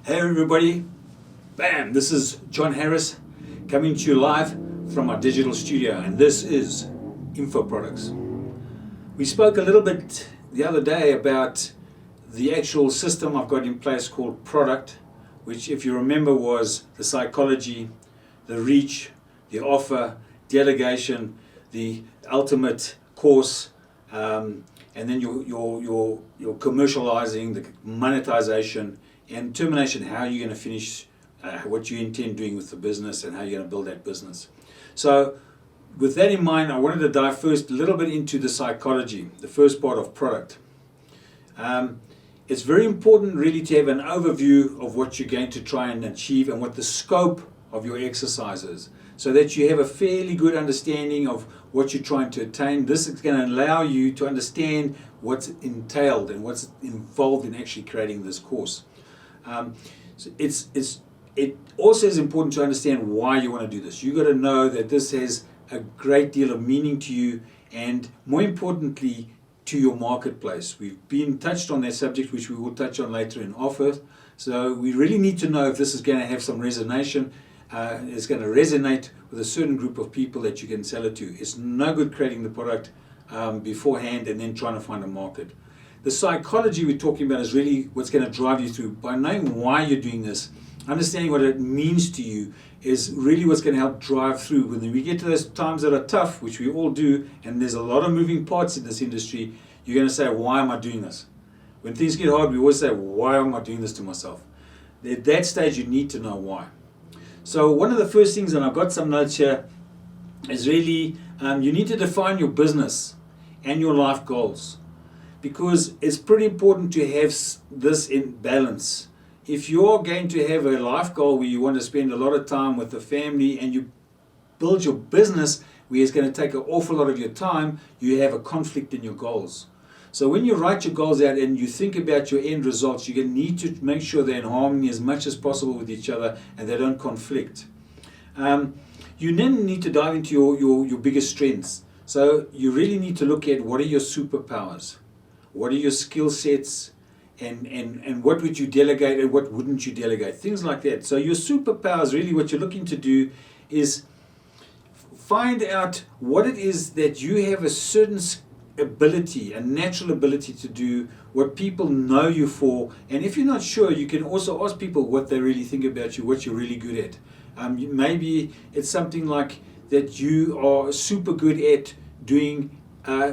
Hey everybody, bam, this is John Harris coming to you live from our digital studio, and this is Info Products. We spoke a little bit the other day about the actual system I've got in place called Product, which if you remember was the psychology, the reach, the offer, delegation, the ultimate course, and then your commercializing, the monetization, and termination, how you're going to finish what you intend doing with the business and how you're going to build that business. So with that in mind, I wanted to dive first a little bit into the psychology, the first part of Product. It's very important really to have an overview of what you're going to try and achieve and what the scope of your exercise is, so that you have a fairly good understanding of what you're trying to attain. This is going to allow you to understand what's entailed and what's involved in actually creating this course. So it also is important to understand why you want to do this. You've got to know that this has a great deal of meaning to you, and more importantly, to your marketplace. We've been touched on that subject, which we will touch on later in offer. So we really need to know if this is going to have some resonation. It's going to resonate with a certain group of people that you can sell it to. It's no good creating the product beforehand and then trying to find a market. The psychology we're talking about is really what's going to drive you through. By knowing why you're doing this, understanding what it means to you is really what's going to help drive through. When we get to those times that are tough, which we all do, and there's a lot of moving parts in this industry, you're going to say, why am I doing this? When things get hard, we always say, why am I doing this to myself? At that stage, you need to know why. So one of the first things, and I've got some notes here, is really you need to define your business and your life goals, because it's pretty important to have this in balance. If you're going to have a life goal where you want to spend a lot of time with the family and you build your business where it's going to take an awful lot of your time, you have a conflict in your goals. So when you write your goals out and you think about your end results, you're going to need to make sure they're in harmony as much as possible with each other and they don't conflict. You then need to dive into your biggest strengths. So you really need to look at what are your superpowers, what are your skill sets, and what would you delegate and what wouldn't you delegate, things like that. So your superpowers, really what you're looking to do is find out what it is that you have a certain ability, a natural ability to do, what people know you for. And if you're not sure, you can also ask people what they really think about you, what you're really good at. Maybe it's something like that you are super good at doing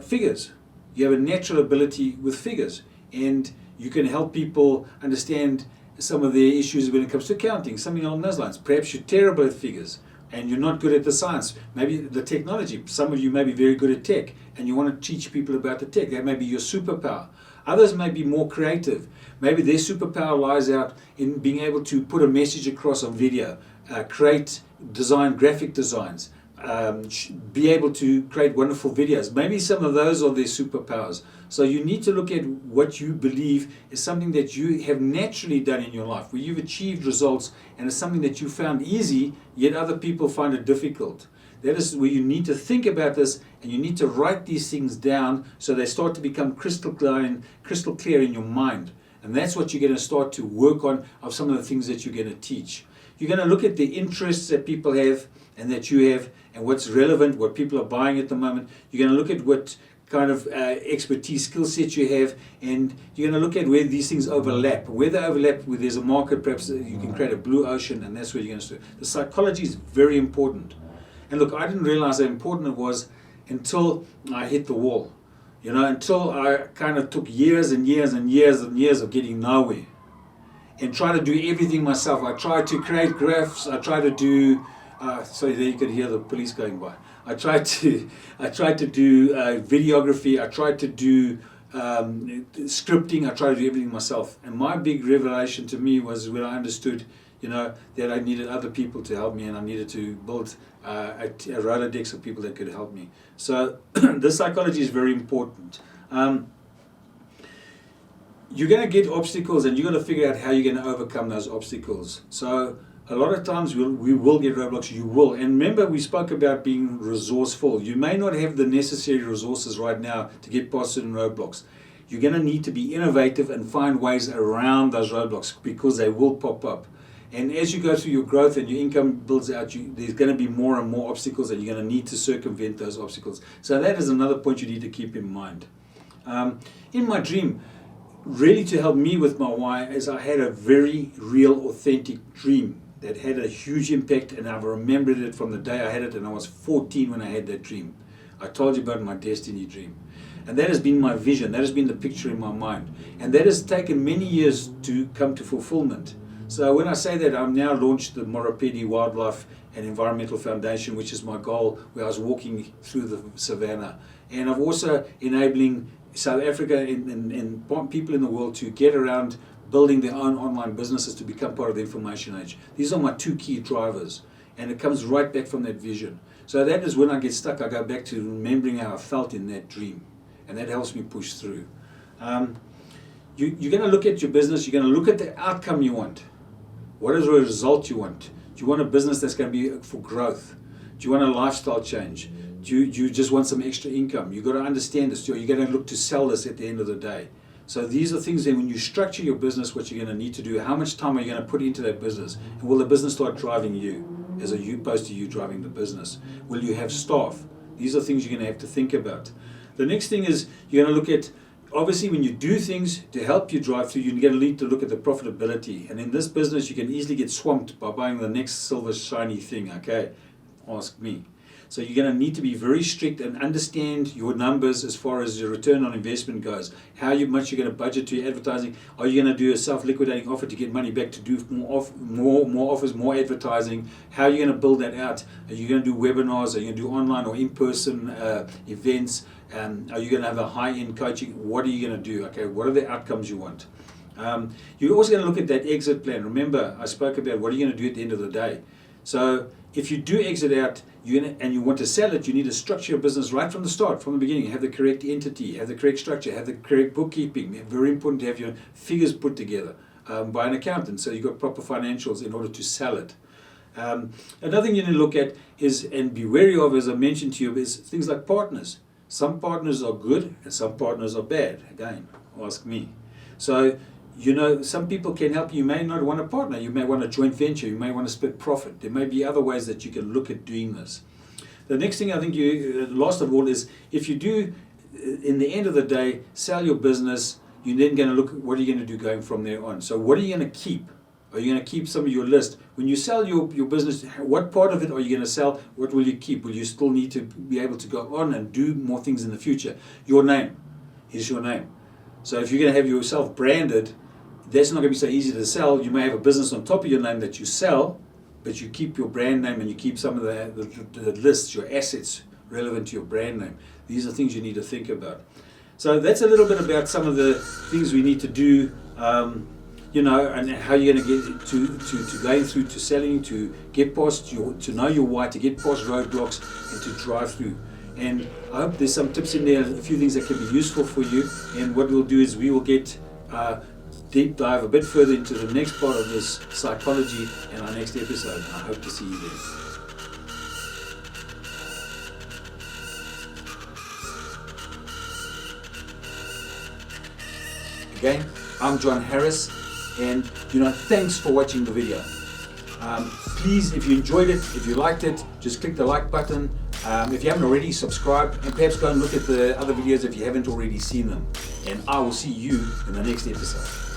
figures. You have a natural ability with figures, and you can help people understand some of their issues when it comes to accounting, something along those lines. Perhaps you're terrible at figures and you're not good at the science, maybe the technology. Some of you may be very good at tech and you want to teach people about the tech. That may be your superpower. Others may be more creative. Maybe their superpower lies out in being able to put a message across on video, create design, graphic designs, be able to create wonderful videos. Maybe some of those are their superpowers. So you need to look at what you believe is something that you have naturally done in your life, where you've achieved results and it's something that you found easy, yet other people find it difficult. That is where you need to think about this, and you need to write these things down so they start to become crystal clear in your mind. And that's what you're going to start to work on, of some of the things that you're going to teach. You're going to look at the interests that people have and that you have, and what's relevant, what people are buying at the moment. You're going to look at what kind of expertise, skill sets you have, and you're going to look at where these things overlap. Where they overlap, where there's a market, perhaps you can create a blue ocean, and that's where you're going to start. The psychology is very important. And look, I didn't realize how important it was until I hit the wall. Until I kind of took years and years and years and years of getting nowhere and try to do everything myself. I tried to create graphs. I tried to do sorry, there you could hear the police going by. I tried to do videography. I tried to do scripting. I tried to do everything myself. And my big revelation to me was when I understood, that I needed other people to help me, and I needed to build a Rolodex of people that could help me. So this psychology is very important. You're going to get obstacles, and you've got to figure out how you're going to overcome those obstacles. So a lot of times we will get roadblocks. You will. And remember, we spoke about being resourceful. You may not have the necessary resources right now to get past certain roadblocks. you're going to need to be innovative and find ways around those roadblocks, because they will pop up. And as you go through your growth and your income builds out, there's going to be more and more obstacles, and you're going to need to circumvent those obstacles. So that is another point you need to keep in mind. In my dream, really to help me with my why, is I had a very real, authentic dream that had a huge impact, and I've remembered it from the day I had it, and I was 14 when I had that dream. I told you about my destiny dream. And that has been my vision, that has been the picture in my mind. And that has taken many years to come to fulfillment. So when I say that, I've now launched the Morapedi Wildlife and Environmental Foundation, which is my goal, where I was walking through the savannah. And I'm also enabling South Africa and people in the world to get around building their own online businesses to become part of the information age. These are my two key drivers, and it comes right back from that vision. So that is when I get stuck, I go back to remembering how I felt in that dream, and that helps me push through. You're going to look at your business, you're going to look at the outcome you want. What is the result you want? Do you want a business that's going to be for growth? Do you want a lifestyle change? Do you just want some extra income? You've got to understand this. You're going to look to sell this at the end of the day. So these are things that when you structure your business, what you're going to need to do, how much time are you going to put into that business? And will the business start driving you as opposed to you driving the business? Will you have staff? These are things you're going to have to think about. The next thing is you're going to look at, obviously when you do things to help you drive through, you're going to need to look at the profitability. And in this business, you can easily get swamped by buying the next silver shiny thing, okay? Ask me. So you're going to need to be very strict and understand your numbers as far as your return on investment goes. How much you're going to budget to your advertising. Are you going to do a self-liquidating offer to get money back to do more offers, more advertising? How are you going to build that out? Are you going to do webinars? Are you going to do online or in-person events? Are you going to have a high-end coaching? What are you going to do? Okay, what are the outcomes you want? You're also going to look at that exit plan. Remember, I spoke about what are you going to do at the end of the day. So if you do exit out and you want to sell it, you need to structure your business right from the start, from the beginning. Have the correct entity, have the correct structure, have the correct bookkeeping. Very important to have your figures put together by an accountant, so you've got proper financials in order to sell it. Another thing you need to look at is, and be wary of, as I mentioned to you, is things like partners. Some partners are good and some partners are bad. Again, ask me. So, you know, some people can help you. You may not want a partner. You may want a joint venture. You may want to split profit. There may be other ways that you can look at doing this. The next thing I think last of all, is if you do, in the end of the day, sell your business, you're then going to look at what are you going to do going from there on. So what are you going to keep? Are you going to keep some of your list? When you sell your business, what part of it are you going to sell? What will you keep? Will you still need to be able to go on and do more things in the future? Your name. Here's your name. So if you're going to have yourself branded, that's not going to be so easy to sell. You may have a business on top of your name that you sell, but you keep your brand name and you keep some of the lists, your assets relevant to your brand name. These are things you need to think about. So that's a little bit about some of the things we need to do, and how you're going to get to going through to selling, to get past to know your why, to get past roadblocks and to drive through. And I hope there's some tips in there, a few things that can be useful for you. And what we'll do is we will get deep dive a bit further into the next part of this psychology in our next episode. I hope to see you there. Again, I'm John Harris, and thanks for watching the video. Please, if you enjoyed it, if you liked it, just click the like button. If you haven't already, subscribe, and perhaps go and look at the other videos if you haven't already seen them. And I will see you in the next episode.